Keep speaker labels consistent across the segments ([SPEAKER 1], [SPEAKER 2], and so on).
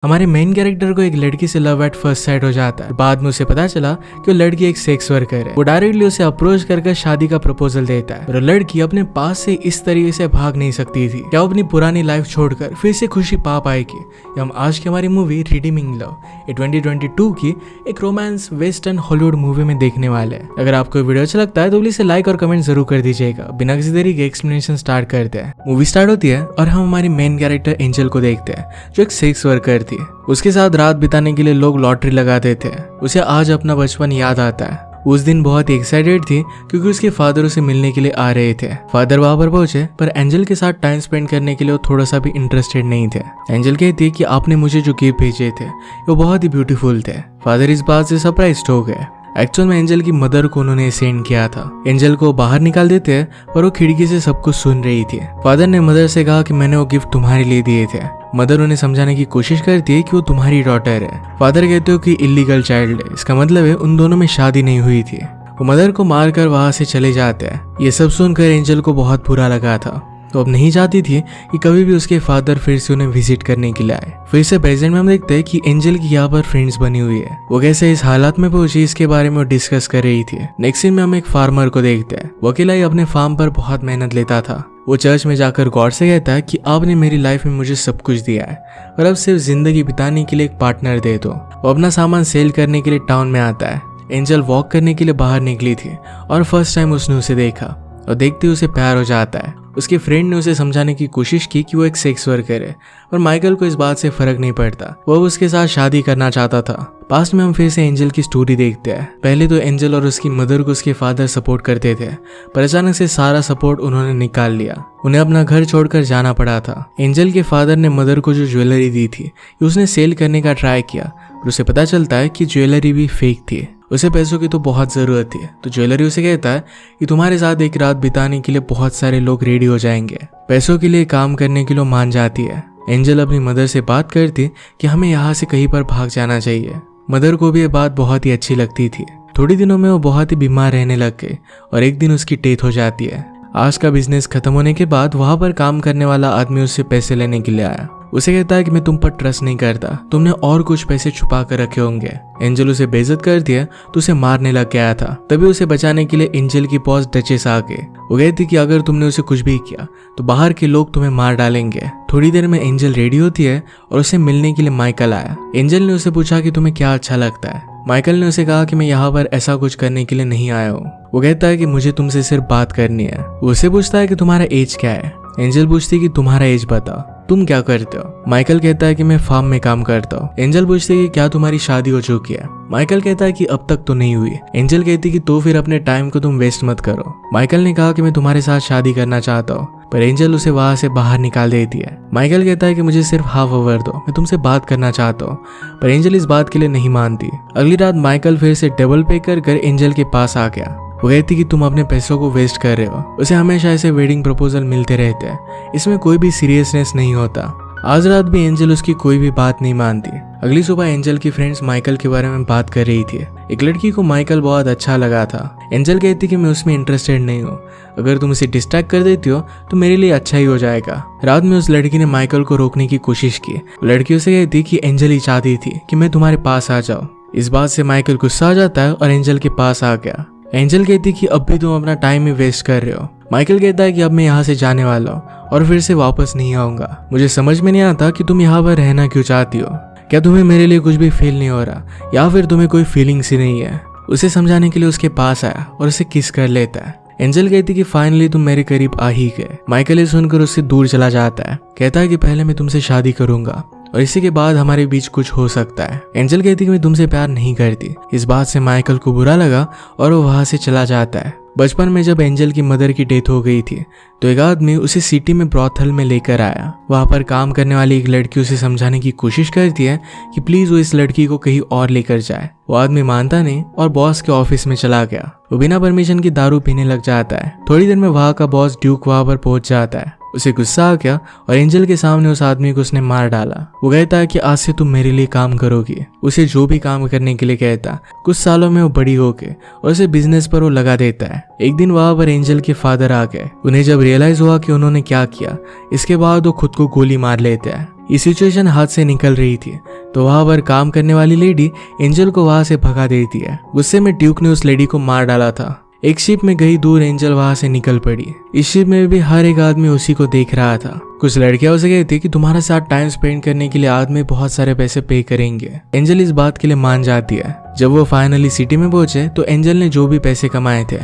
[SPEAKER 1] हमारे main character को एक लड़की से लव एट फर्स्ट साइट हो जाता है। बाद में उसे पता चला कि वो लड़की एक सेक्स वर्कर है। वो डायरेक्टली उसे अप्रोच कर शादी का प्रपोजल देता है। और लड़की अपने पास से इस तरीके से भाग नहीं सकती थी। क्या वो अपनी पुरानी लाइफ छोड़कर फिर से खुशी पा पाएगी? हम आज की हमारी मूवी रिडीमिंग लव ये 2022 की एक रोमांस वेस्टर्न हॉलीवुड मूवी में देखने वाले हैं। अगर आपको वीडियो अच्छा लगता है तो प्लीज लाइक और कमेंट जरूर कर दीजिएगा। बिना किसी देरी के एक्सप्लेनेशन स्टार्ट करते हैं। मूवी स्टार्ट होती है और हम हमारी मेन कैरेक्टर एंजल को देखते हैं जो एक सेक्स वर्कर थी। उसके साथ रात बिताने के लिए लोग लॉटरी लगाते थे। उसे आज अपना बचपन याद आता है। उस दिन बहुत ही एक्साइटेड थी क्योंकि उसके फादर उसे मिलने के लिए आ रहे थे। फादर वहां पर पहुंचे पर एंजल के साथ टाइम स्पेंड करने के लिए वो थोड़ा सा भी इंटरेस्टेड नहीं थे। एंजल कहती है कि आपने मुझे जो गिफ्ट भेजे थे वो बहुत ही ब्यूटीफुल थे। फादर इस बात से सरप्राइज्ड हो गए। एक्चुअल में एंजल की मदर को उन्होंने सेंड किया था। एंजल को बाहर निकाल देते हैं पर वो खिड़की से सब कुछ सुन रही थी। फादर ने मदर से कहा कि मैंने वो गिफ्ट तुम्हारे लिए दिए थे। मदर उन्हें समझाने की कोशिश करती है कि वो तुम्हारी डॉटर है। फादर कहते हो कि इलीगल चाइल्ड है, इसका मतलब है उन दोनों में शादी नहीं हुई थी। वो मदर को मारकर वहां से चले जाते हैं। ये सब सुनकर एंजल को बहुत बुरा लगा था। तो अब नहीं चाहती थी कि कभी भी उसके फादर फिर से उन्हें विजिट करने के लिए आए। फिर से प्रेजेंट में हम देखते हैं कि एंजल की यहाँ पर फ्रेंड्स बनी हुई है। वो कैसे इस हालात में पहुंची इसके बारे में वो डिस्कस कर रही थी। नेक्स्ट सीन में हम एक फार्मर को देखते हैं। वो अकेला ही अपने फार्म पर बहुत मेहनत लेता था। वो चर्च में जाकर गॉड से कहता है कि आपने मेरी लाइफ में मुझे सब कुछ दिया है और अब सिर्फ जिंदगी बिताने के लिए एक पार्टनर दे दो। वो अपना सामान सेल करने के लिए टाउन में आता है। एंजल वॉक करने के लिए बाहर निकली थी और फर्स्ट टाइम उसने उसे देखा और देखते ही उसे प्यार हो जाता है। उसके फ्रेंड ने उसे समझाने की कोशिश की कि वो एक सेक्स वर्कर है और माइकल को इस बात से फर्क नहीं पड़ता। वो उसके साथ शादी करना चाहता था। पास्ट में हम फिर से एंजल की स्टोरी देखते हैं। पहले तो एंजल और उसकी मदर को उसके फादर सपोर्ट करते थे पर अचानक से सारा सपोर्ट उन्होंने निकाल लिया। उन्हें अपना घर छोड़कर जाना पड़ा था। एंजल के फादर ने मदर को जो ज्वेलरी दी थी उसने सेल करने का ट्राई किया और उसे पता चलता है कि ज्वेलरी भी फेक थी। उसे पैसों की तो बहुत जरूरत थी। तो ज्वेलरी उसे कहता है कि तुम्हारे साथ एक रात बिताने के लिए बहुत सारे लोग रेडी हो जाएंगे। पैसों के लिए काम करने के लिए मान जाती है। एंजल अपनी मदर से बात करती कि हमें यहाँ से कहीं पर भाग जाना चाहिए। मदर को भी ये बात बहुत ही अच्छी लगती थी। थोड़ी दिनों में वो बहुत ही बीमार रहने लग गए और एक दिन उसकी डेथ हो जाती है। आज का बिजनेस खत्म होने के बाद वहां पर काम करने वाला आदमी उससे पैसे लेने के लिए आया। उसे कहता है कि मैं तुम पर ट्रस्ट नहीं करता, तुमने और कुछ पैसे छुपा कर रखे होंगे। एंजल उसे बेइज्जत कर दिया तो उसे मारने लग गया था। तभी उसे बचाने के लिए एंजल की बॉस डचेस आ गए। वो कहती कि अगर तुमने उसे कुछ भी किया तो बाहर के लोग तुम्हें मार डालेंगे। थोड़ी देर में एंजल रेडी होती है और उसे मिलने के लिए माइकल आया। एंजल ने उसे पूछा कि तुम्हें क्या अच्छा लगता है। माइकल ने उसे कहा कि मैं यहाँ पर ऐसा कुछ करने के लिए नहीं आया हूँ। वो कहता है कि मुझे तुमसे सिर्फ बात करनी है। वो उससे पूछता है कि तुम्हारा एज क्या है। एंजल पूछती है कि तुम्हारा एज बताओ, तुम क्या करते हो। माइकल कहता है कि मैं फार्म में काम करता हूँ। एंजल पूछती है कि क्या तुम्हारी शादी हो चुकी है। माइकल कहता है कि अब तक तो नहीं हुई। एंजल कहती है कि तो फिर अपने टाइम को तुम वेस्ट मत करो। माइकल ने कहा कि मैं तुम्हारे साथ शादी करना चाहता हूँ पर एंजल उसे वहां से बाहर निकाल देती है। माइकल कहता है कि मुझे सिर्फ हाफ आवर दो, मैं तुमसे बात करना चाहता हूँ पर एंजल इस बात के लिए नहीं मानती। अगली रात माइकल फिर से डबल पे कर एंजल के पास आ गया। वो कहती कि तुम अपने पैसों को वेस्ट कर रहे हो। उसे हमेशा ऐसे वेडिंग प्रपोजल मिलते रहते हैं, इसमें कोई भी सीरियसनेस नहीं होता। आज रात भी एंजल उसकी कोई भी बात नहीं मानती। अगली सुबह एंजल की फ्रेंड्स माइकल के बारे में बात कर रही थी। एक लड़की को माइकल बहुत अच्छा लगा था। एंजल कहती कि मैं उसमें इंटरेस्टेड नहीं हूँ, अगर तुम उसे डिस्ट्रैक्ट कर देती हो तो मेरे लिए अच्छा ही हो जाएगा। रात में उस लड़की ने माइकल को रोकने की कोशिश की। लड़की उसे कहती कि एंजल ही चाहती थी कि मैं तुम्हारे पास आ जाऊँ। इस बात से माइकल गुस्सा आ जाता है और एंजल के पास आ गया। एंजल कहती कि अब भी तुम अपना टाइम ही वेस्ट कर रहे हो। माइकल कहता है कि अब मैं यहाँ से जाने वाला हूँ और फिर से वापस नहीं आऊंगा। मुझे समझ में नहीं आता कि तुम यहाँ पर रहना क्यों चाहती हो। क्या तुम्हें मेरे लिए कुछ भी फील नहीं हो रहा या फिर तुम्हें कोई फीलिंग्स ही नहीं है। उसे समझाने के लिए उसके पास आया और उसे किस कर लेता है। एंजल कहती कि फाइनली तुम मेरे करीब आ ही गए। माइकल ये सुनकर उससे दूर चला जाता है। कहता है कि पहले मैं तुमसे शादी करूंगा और इसी के बाद हमारे बीच कुछ हो सकता है। एंजल कहती कि मैं तुमसे प्यार नहीं करती। इस बात से माइकल को बुरा लगा और वो वहां से चला जाता है। बचपन में जब एंजल की मदर की डेथ हो गई थी तो एक आदमी उसे सिटी में ब्रॉथल में लेकर आया। वहां पर काम करने वाली एक लड़की उसे समझाने की कोशिश करती है कि प्लीज वो इस लड़की को कहीं और लेकर जाए। वो आदमी मानता नहीं और बॉस के ऑफिस में चला गया। वो बिना परमिशन की दारू पीने लग जाता है। थोड़ी देर में वहां का बॉस ड्यूक वहां पर पहुंच जाता है। उसे गुस्सा आ गया और एंजल के सामने उस आदमी को उसने मार डाला। वो कहता है कि आज से तुम मेरे लिए काम करोगी। उसे जो भी काम करने के लिए कहता, कुछ सालों में वो बड़ी होके और उसे बिजनेस पर वो लगा देता है। एक दिन वहां पर एंजल के फादर आ गए। उन्हें जब रियलाइज हुआ कि उन्होंने क्या किया, इसके बाद वो खुद को गोली मार लेते हैं। ये सिचुएशन हाथ से निकल रही थी तो वहां पर काम करने वाली लेडी एंजल को वहां से भगा देती है। गुस्से में ड्यूक ने उस लेडी को मार डाला था। एक शिप में गई दूर एंजल वहां से निकल पड़ी। इस शिप में भी हर एक आदमी उसी को देख रहा था। कुछ लड़कियां उसे कहती कि तुम्हारे साथ टाइम स्पेंड करने के लिए आदमी बहुत सारे पैसे पे करेंगे। एंजल इस बात के लिए मान जाती है। जब वो फाइनली सिटी में पहुंचे तो एंजल ने जो भी पैसे कमाए थे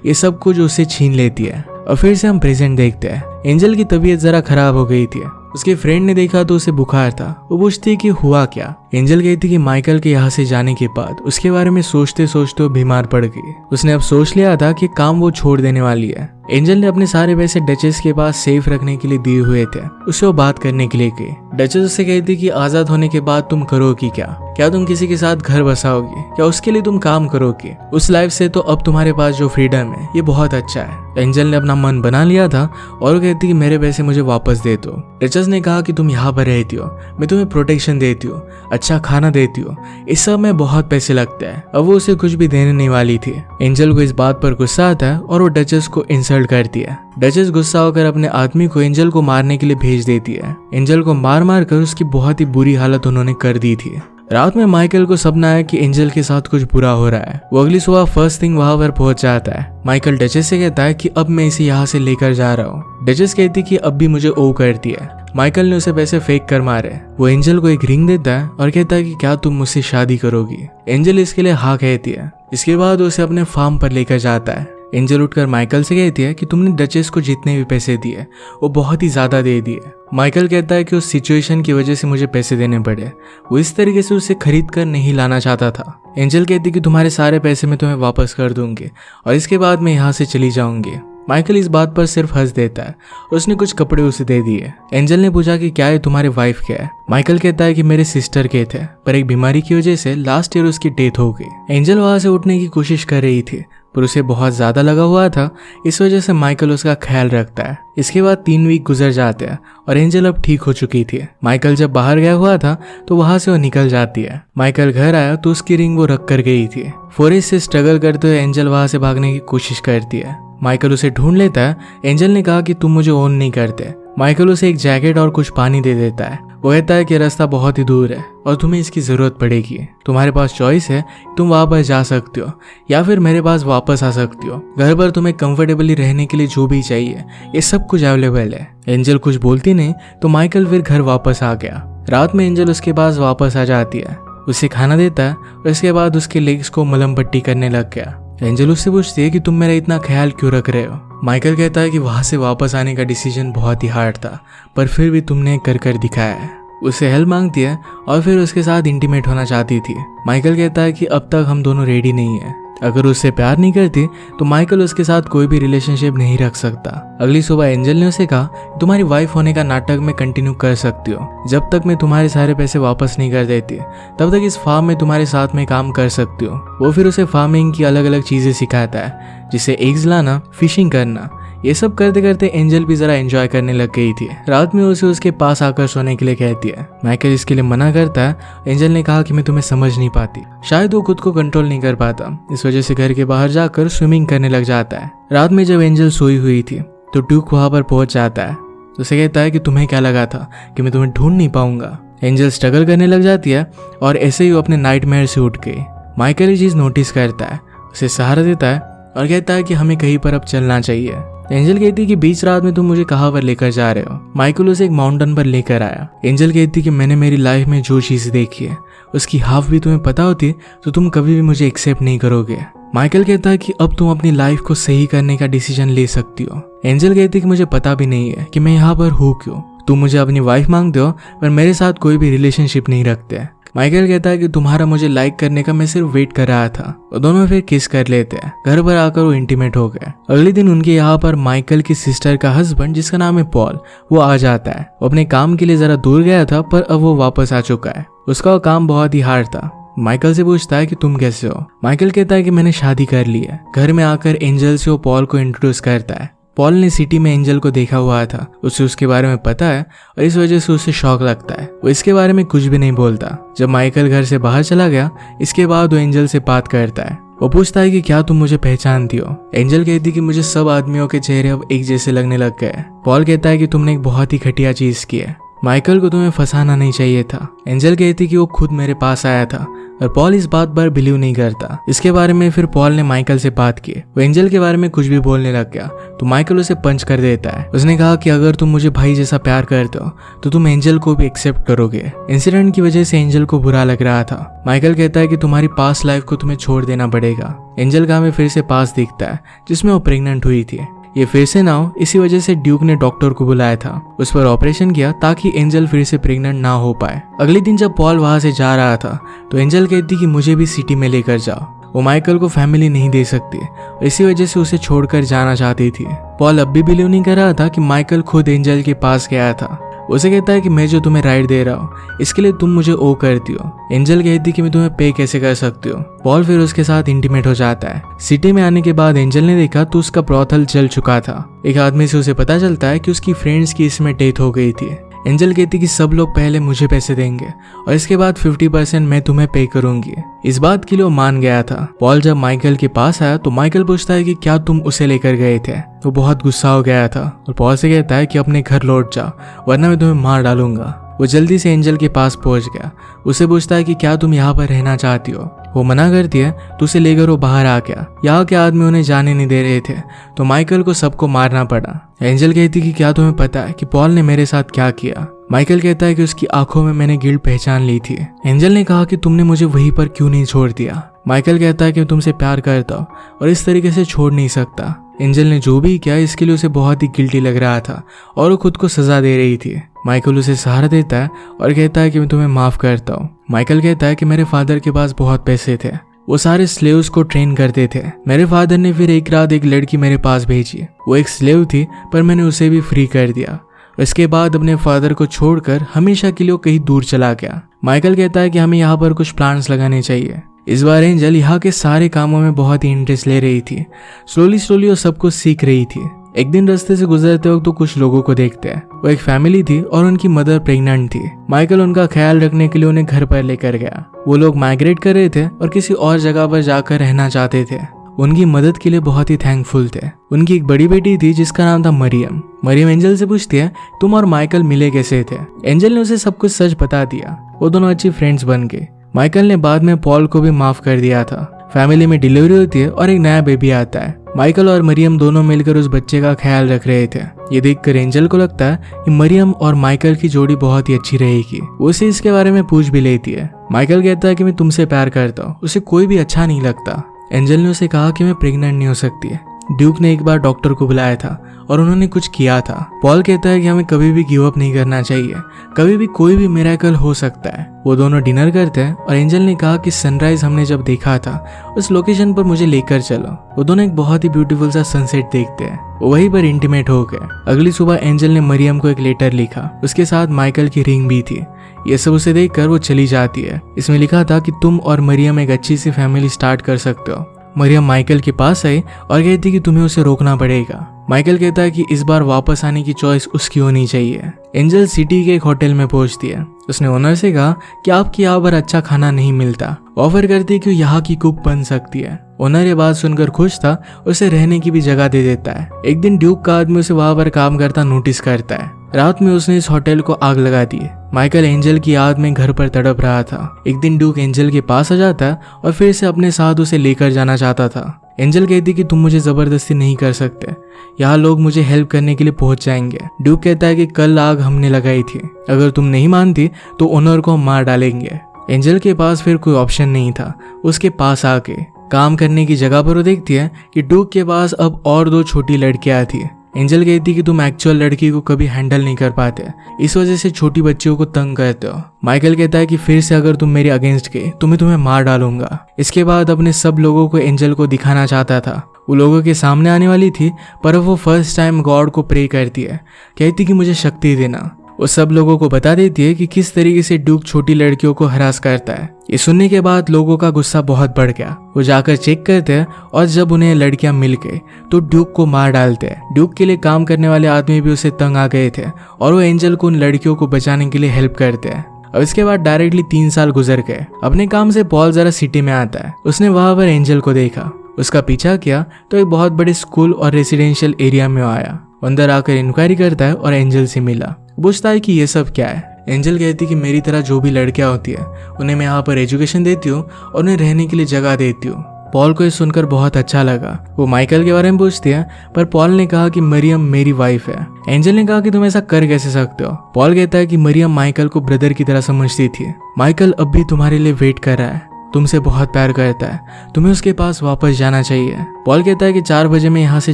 [SPEAKER 1] ये सब कुछ उससे छीन लेती है। और फिर से हम प्रेजेंट देखते हैं। एंजल की तबीयत जरा खराब हो गई थी। उसके फ्रेंड ने देखा तो उसे बुखार था। वो पूछती कि हुआ क्या। एंजल कहती कि माइकल के यहाँ से जाने के बाद उसके बारे में सोचते सोचते वो बीमार पड़ गई। उसने अब सोच लिया था कि काम वो छोड़ देने वाली है। एंजल ने अपने सारे पैसे डचेस के पास सेफ रखने के लिए दिए हुए थे। उससे वो बात करने के लिए गई। डचेस उससे कहती कि आजाद होने के बाद तुम करोगी क्या तुम किसी के साथ घर बसाओगी, क्या उसके लिए तुम काम करोगी? उस लाइफ से तो अब तुम्हारे पास जो फ्रीडम है ये बहुत अच्छा है। एंजल ने अपना मन बना लिया था और वो कहती कि मेरे पैसे मुझे वापस दे दो। डचेस ने कहा कि तुम यहाँ पर रहती हो, मैं तुम्हें प्रोटेक्शन देती हूँ, अच्छा खाना देती हूँ, इस सब में बहुत पैसे लगते हैं। अब वो उसे कुछ भी देने नहीं वाली थी। एंजल को इस बात पर गुस्सा आता है और वो डचेस को इंसल्ट करती है। डचेस गुस्सा होकर अपने आदमी को एंजल को मारने के लिए भेज देती है। एंजल को मार मार कर उसकी बहुत ही बुरी हालत उन्होंने कर दी थी। रात में माइकल को सपना आया कि एंजल के साथ कुछ बुरा हो रहा है। वो अगली सुबह फर्स्ट थिंग वहां पर पहुंच जाता है। माइकल डचेस से कहता है कि अब मैं इसे यहाँ से लेकर जा रहा हूँ। डचेस कहती कि अब भी मुझे ओ करती है। माइकल ने उसे पैसे फेंक कर मारे। वो एंजल को एक रिंग देता है और कहता है कि क्या तुम मुझसे शादी करोगी? एंजल इसके लिए हाँ कहती है। इसके बाद उसे अपने फार्म पर लेकर जाता है। एंजल उठकर माइकल से कहती है कि तुमने डचेस को जितने भी पैसे दिए वो बहुत ही ज्यादा दे दिए। माइकल कहता है कि उस सिचुएशन की वजह से मुझे पैसे देने पड़े, वो इस तरीके से उसे खरीद कर नहीं लाना चाहता था। एंजल कहती कि तुम्हारे सारे पैसे मैं तुम्हें वापस कर दूंगी और इसके बाद मैं यहाँ से चली जाऊंगी। माइकल इस बात पर सिर्फ हंस देता है और उसने कुछ कपड़े उसे दे दिए। एंजल ने पूछा कि क्या है तुम्हारे वाइफ क्या है? माइकल कहता है कि मेरे सिस्टर के थे पर एक बीमारी की वजह से लास्ट ईयर उसकी डेथ हो गई। एंजल वहां से उठने की कोशिश कर रही थी पर उसे बहुत ज्यादा लगा हुआ था, इस वजह से माइकल उसका ख्याल रखता है। इसके बाद 3 वीक गुजर जाते हैं और एंजल अब ठीक हो चुकी थी। माइकल जब बाहर गया हुआ था तो वहां से वो निकल जाती है। माइकल घर आया तो उसकी रिंग वो रख कर गई थी। फॉरेस्ट से स्ट्रगल करते हुए एंजल वहां से भागने की कोशिश करती है। माइकल उसे ढूंढ लेता है। एंजल ने कहा कि तुम मुझे ओन नहीं करते। माइकल उसे एक जैकेट और कुछ पानी दे देता है। वो कहता है कि रास्ता बहुत ही दूर है और तुम्हें इसकी जरूरत पड़ेगी। तुम्हारे पास चॉइस है, तुम वहां पर जा सकते हो या फिर मेरे पास वापस आ सकती हो। घर पर तुम्हें कंफर्टेबली रहने के लिए जो भी चाहिए ये सब कुछ अवेलेबल है। एंजल कुछ बोलती नहीं तो माइकल फिर घर वापस आ गया। रात में एंजल उसके पास वापस आ जाती है, उसे खाना देता है और इसके बाद उसके लेग्स को मलम पट्टी करने लग गया। एंजल उससे पूछती है कि तुम मेरा इतना ख्याल क्यों रख रहे हो? माइकल कहता है कि वहां से वापस आने का डिसीजन बहुत ही हार्ड था पर फिर भी तुमने कर दिखाया है। उससे हेल्प मांगती है और फिर उसके साथ इंटीमेट होना चाहती थी। माइकल कहता है कि अब तक हम दोनों रेडी नहीं है। अगर उससे प्यार नहीं करती तो माइकल उसके साथ कोई भी रिलेशनशिप नहीं रख सकता। अगली सुबह एंजल ने उसे कहा तुम्हारी वाइफ होने का नाटक में कंटिन्यू कर सकती हो, जब तक मैं तुम्हारे सारे पैसे वापस नहीं कर देती तब तक इस फार्म में तुम्हारे साथ में काम कर सकती हो। वो फिर उसे फार्मिंग की अलग अलग चीजें सिखाता है, जिसे एग्स लाना, फिशिंग करना। ये सब करते करते एंजल भी जरा एंजॉय करने लग गई थी। रात में उसे उसके पास आकर सोने के लिए कहती है। माइकल इसके लिए मना करता है। एंजल ने कहा कि मैं तुम्हें समझ नहीं पाती। शायद वो खुद को कंट्रोल नहीं कर पाता, इस वजह से घर के बाहर जाकर स्विमिंग करने लग जाता है। रात में जब एंजल सोई हुई थी तो ड्यूक वहां पर पहुंच जाता है। उसे कहता है कि तुम्हें क्या लगा था कि मैं तुम्हें ढूंढ नहीं पाऊंगा। एंजल स्ट्रगल करने लग जाती है और ऐसे ही वो अपने नाइटमेयर से उठ गई। माइकल ये चीज नोटिस करता है, उसे सहारा देता है और कहता है कि हमें कहीं पर अब चलना चाहिए। एंजल कहती है कि बीच रात में तुम मुझे कहाँ पर लेकर जा रहे हो? माइकल उसे एक माउंटेन पर लेकर आया। एंजल कहती है कि मैंने मेरी लाइफ में जो चीज देखी है उसकी हाफ भी तुम्हें पता होती तो तुम कभी भी मुझे एक्सेप्ट नहीं करोगे। माइकल कहता है कि अब तुम अपनी लाइफ को सही करने का डिसीजन ले सकती हो। एंजल कहती है कि मुझे पता भी नहीं है कि मैं यहाँ पर हूँ क्यों। तुम मुझे अपनी वाइफ मांगते हो पर मेरे साथ कोई भी रिलेशनशिप नहीं रखते। माइकल कहता है कि तुम्हारा मुझे लाइक करने का मैं सिर्फ वेट कर रहा था। वो दोनों फिर किस कर लेते हैं। घर पर आकर वो इंटीमेट हो गए। अगले दिन उनके यहाँ पर माइकल की सिस्टर का हस्बैंड जिसका नाम है पॉल वो आ जाता है। वो अपने काम के लिए जरा दूर गया था पर अब वो वापस आ चुका है। उसका वो काम बहुत ही हार्ड था। माइकल से पूछता है कि तुम कैसे हो? माइकल कहता है कि मैंने शादी कर ली है। घर में आकर एंजल से वो पॉल को इंट्रोड्यूस करता है। पॉल ने सिटी में एंजल को देखा हुआ था, उसे उसके बारे में पता है और इस वजह से उसे शौक लगता है। वो इसके बारे में कुछ भी नहीं बोलता। जब माइकल घर से बाहर चला गया, इसके बाद वो एंजल से बात करता है। वो पूछता है कि क्या तुम मुझे पहचानती हो। एंजल कहती कि मुझे सब आदमियों के चेहरे अब एक जैसे लगने लग गए। पॉल कहता है कि तुमने एक बहुत ही घटिया चीज की है, माइकल को तुम्हें फंसाना नहीं चाहिए था। एंजल कहती कि वो खुद मेरे पास आया था और पॉल इस बात पर बिलीव नहीं करता। इसके बारे में फिर पॉल ने माइकल से बात की। वो एंजल के बारे में कुछ भी बोलने लग गया तो माइकल उसे पंच कर देता है। उसने कहा कि अगर तुम मुझे भाई जैसा प्यार करते हो तो तुम एंजल को भी एक्सेप्ट करोगे। इंसिडेंट की वजह से एंजल को बुरा लग रहा था। माइकल कहता है कि तुम्हारी पास्ट लाइफ को तुम्हें छोड़ देना पड़ेगा। एंजल का हमें फिर से पास दिखता है जिसमें वो प्रेग्नेंट हुई थी। ये फिर से ना हो, इसी वजह से ड्यूक ने डॉक्टर को बुलाया था, उस पर ऑपरेशन किया ताकि एंजल फिर से प्रेग्नेंट ना हो पाए। अगले दिन जब पॉल वहां से जा रहा था तो एंजल कहती कि मुझे भी सिटी में लेकर जाओ। वो माइकल को फैमिली नहीं दे सकती और इसी वजह से उसे छोड़कर जाना चाहती थी। पॉल अब भी बिलीव नहीं कर रहा था कि माइकल खुद एंजल के पास गया था। उसे कहता है कि मैं जो तुम्हें राइड दे रहा हूँ इसके लिए तुम मुझे ओ करती हो। एंजल कहती कि मैं तुम्हें पे कैसे कर सकती हूँ। पॉल फिर उसके साथ इंटीमेट हो जाता है। सिटी में आने के बाद एंजल ने देखा तो उसका ब्रॉथल जल चुका था। एक आदमी से उसे पता चलता है कि उसकी फ्रेंड्स की इसमें डेथ हो गई थी। एंजल कहती कि सब लोग पहले मुझे पैसे देंगे और इसके बाद 50% मैं तुम्हें पे करूंगी। इस बात के लिए वो मान गया था। पॉल जब माइकल के पास आया तो माइकल पूछता है कि क्या तुम उसे लेकर गए थे। वो बहुत गुस्सा हो गया था और पॉल से कहता है कि अपने घर लौट जाओ वरना मैं तुम्हें मार डालूंगा। वो जल्दी से एंजल के पास पहुंच गया। उसे पूछता है कि क्या तुम यहाँ पर रहना चाहती हो। वो मना करती है तो उसे लेकर वो बाहर आ गया। यहाँ के आदमी उन्हें जाने नहीं दे रहे थे तो माइकल को सबको मारना पड़ा। एंजल कहती कि क्या तुम्हें पता है कि पॉल ने मेरे साथ क्या किया। माइकल कहता है कि उसकी आंखों में मैंने गिल्ट पहचान ली थी। एंजल ने कहा कि तुमने मुझे वहीं पर क्यों नहीं छोड़ दिया। माइकल कहता है कि मैं तुमसे प्यार करता हूँ और इस तरीके से छोड़ नहीं सकता। एंजल ने जो भी किया इसके लिए उसे बहुत ही गिल्टी लग रहा था और वो खुद को सजा दे रही थी। माइकल उसे सहारा देता है और कहता है कि मैं तुम्हें माफ करता हूँ। माइकल कहता है कि मेरे फादर के पास बहुत पैसे थे, वो सारे स्लेव्स को ट्रेन करते थे। मेरे फादर ने फिर एक रात एक लड़की मेरे पास भेजी। वो एक स्लेव थी पर मैंने उसे भी फ्री कर दिया। इसके बाद अपने फादर को छोड़कर हमेशा के लिए कहीं दूर चला गया। माइकल कहता है कि हमें यहाँ पर कुछ प्लांट्स लगाने चाहिए। इस बार एंजल यहाँ के सारे कामों में बहुत ही इंटरेस्ट ले रही थी। स्लोली वो सब कुछ सीख रही थी। एक दिन रास्ते से गुजरते वक्त तो कुछ लोगों को देखते हैं। वो एक फैमिली थी और उनकी मदर प्रेग्नेंट थी। माइकल उनका ख्याल रखने के लिए उन्हें घर पर लेकर गया। वो लोग माइग्रेट कर रहे थे और किसी और जगह पर जाकर रहना चाहते थे। उनकी मदद के लिए बहुत ही थैंकफुल थे। उनकी एक बड़ी बेटी थी जिसका नाम था मरियम। मरियम एंजल से पूछती है तुम और माइकल मिले कैसे थे। एंजल ने उसे सब कुछ सच बता दिया। वो दोनों अच्छी फ्रेंड्स बन गए। माइकल ने बाद में पॉल को भी माफ कर दिया था। फैमिली में डिलीवरी होती है और एक नया बेबी आता है। माइकल और मरियम दोनों मिलकर उस बच्चे का ख्याल रख रहे थे। ये देखकर एंजल को लगता है कि मरियम और माइकल की जोड़ी बहुत ही अच्छी रहेगी। वो उसे इसके बारे में पूछ भी लेती है। माइकल कहता है कि मैं तुमसे प्यार करता हूँ, उसे कोई भी अच्छा नहीं लगता। एंजल ने उसे कहा कि मैं प्रेग्नेंट नहीं हो सकती है। ड्यूक ने एक बार डॉक्टर को बुलाया था और उन्होंने कुछ किया था। पॉल कहता है कि हमें कभी भी गिव अप नहीं करना चाहिए, कभी भी कोई भी मिरेकल हो सकता है। वो दोनों डिनर करते हैं और एंजल ने कहा कि सनराइज हमने जब देखा था उस लोकेशन पर मुझे लेकर चलो। वो दोनों एक बहुत ही ब्यूटीफुल सा सनसेट देखते हैं। वो वहीं पर इंटीमेट हो गए। अगली सुबह एंजल ने मरियम को एक लेटर लिखा, उसके साथ माइकल की रिंग भी थी। ये सब उसे देखकर वो चली जाती है। इसमें लिखा था कि तुम और मरियम एक अच्छी सी फैमिली स्टार्ट कर सकते हो। मरियम माइकल के पास आई और कहती कि तुम्हें उसे रोकना पड़ेगा। माइकल कहता है कि इस बार वापस आने की चॉइस उसकी होनी चाहिए। एंजल सिटी के एक होटल में पहुंचती है। उसने ओनर से कहा कि आपके यहाँ पर अच्छा खाना नहीं मिलता। ऑफर करती कि यहाँ की कुक बन सकती है। ओनर ये बात सुनकर खुश था, उसे रहने की भी जगह दे देता है। एक दिन ड्यूक का आदमी उसे वहां पर काम करता नोटिस करता है। रात में उसने इस होटल को आग लगा दी। माइकल एंजल की याद में घर पर तड़प रहा था। एक दिन ड्यूक एंजल के पास आ जाता है और फिर से अपने साथ उसे लेकर जाना चाहता था। एंजल कहती कि तुम मुझे जबरदस्ती नहीं कर सकते, यहाँ लोग मुझे हेल्प करने के लिए पहुंच जाएंगे। ड्यूक कहता है कि कल आग हमने लगाई थी, अगर तुम नहीं मानती तो ओनर को हम मार डालेंगे। एंजल के पास फिर कोई ऑप्शन नहीं था। उसके पास आके काम करने की जगह पर वो देखती है कि ड्यूक के पास अब और 2 छोटी लड़कियां थी। एंजल कहती कि तुम एक्चुअल लड़की को कभी हैंडल नहीं कर पाते, इस वजह से छोटी बच्चियों को तंग करते हो। माइकल कहता है कि फिर से अगर तुम मेरे अगेंस्ट गए तो मैं तुम्हें मार डालूंगा। इसके बाद अपने सब लोगों को एंजल को दिखाना चाहता था। वो लोगों के सामने आने वाली थी पर वो फर्स्ट टाइम गॉड को प्रे करती है। कहती कि मुझे शक्ति देना। वो सब लोगों को बता देती है कि किस तरीके से ड्यूक छोटी लड़कियों को हरास करता है। ये सुनने के बाद लोगों का गुस्सा बहुत बढ़ गया। वो जाकर चेक करते हैं और जब उन्हें लड़कियां मिल गई तो ड्यूक को मार डालते हैं। ड्यूक के लिए काम करने वाले आदमी भी उसे तंग आ गए थे और वो एंजल को उन लड़कियों को बचाने के लिए हेल्प करते हैं। और इसके बाद डायरेक्टली 3 साल गुजर गए। अपने काम से पॉल जरा सिटी में आता है। उसने वहां पर एंजल को देखा, उसका पीछा किया तो एक बहुत बड़े स्कूल और रेसिडेंशियल एरिया में आया। अंदर आकर इंक्वायरी करता है और एंजल से मिला। पूछता है कि ये सब क्या है। एंजल कहती है कि मेरी तरह जो भी लड़कियां होती है उन्हें मैं यहाँ पर एजुकेशन देती हूँ और उन्हें रहने के लिए जगह देती हूँ। पॉल को ये सुनकर बहुत अच्छा लगा। वो माइकल के बारे में पूछती है पर पॉल ने कहा कि मरियम मेरी वाइफ है। एंजल ने कहा कि तुम ऐसा कर कैसे सकते हो। पॉल कहता है कि मरियम माइकल को ब्रदर की तरह समझती थी। माइकल अब भी तुम्हारे लिए वेट कर रहा है, तुमसे बहुत प्यार करता है, तुम्हें उसके पास वापस जाना चाहिए। पॉल कहता है कि 4 बजे मैं यहाँ से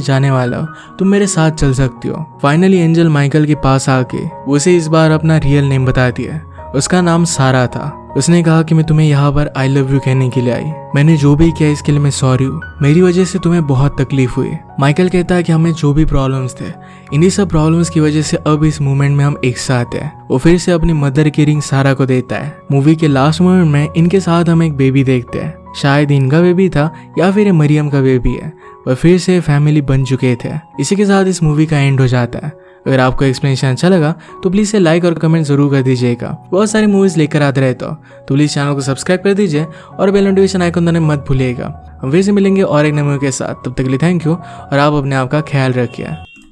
[SPEAKER 1] जाने वाला हूँ, तुम मेरे साथ चल सकती हो। फाइनली एंजल माइकल के पास आके उसे इस बार अपना रियल नेम बताती है। उसका नाम सारा था। उसने कहा कि मैं तुम्हें यहाँ पर आई लव यू कहने के लिए आई। मैंने जो भी किया इसके लिए मैं सॉरी हूँ। मेरी वजह से तुम्हें बहुत तकलीफ हुई। माइकल कहता है कि हमें जो भी प्रॉब्लम्स थे, इन्हीं सब प्रॉब्लम्स की वजह से अब इस मोमेंट में हम एक साथ हैं। वो फिर से अपनी मदर की रिंग सारा को देता है। मूवी के लास्ट मोमेंट में इनके साथ हम एक बेबी देखते हैं। शायद इनका बेबी था या फिर मरियम का बेबी है। वह फिर से फैमिली बन चुके थे। इसी के साथ इस मूवी का एंड हो जाता है। अगर आपको एक्सप्लेनेशन अच्छा लगा तो प्लीज़ से लाइक और कमेंट जरूर कर दीजिएगा। बहुत सारी मूवीज लेकर आते रहता हूँ तो प्लीज़ चैनल को सब्सक्राइब कर दीजिए और बेल नोटिफिकेशन आइकन दबाना मत भूलिएगा। हम फिर से मिलेंगे और एक नए मूवी के साथ। तब तक के लिए थैंक यू और आप अपने आप का ख्याल रखिए।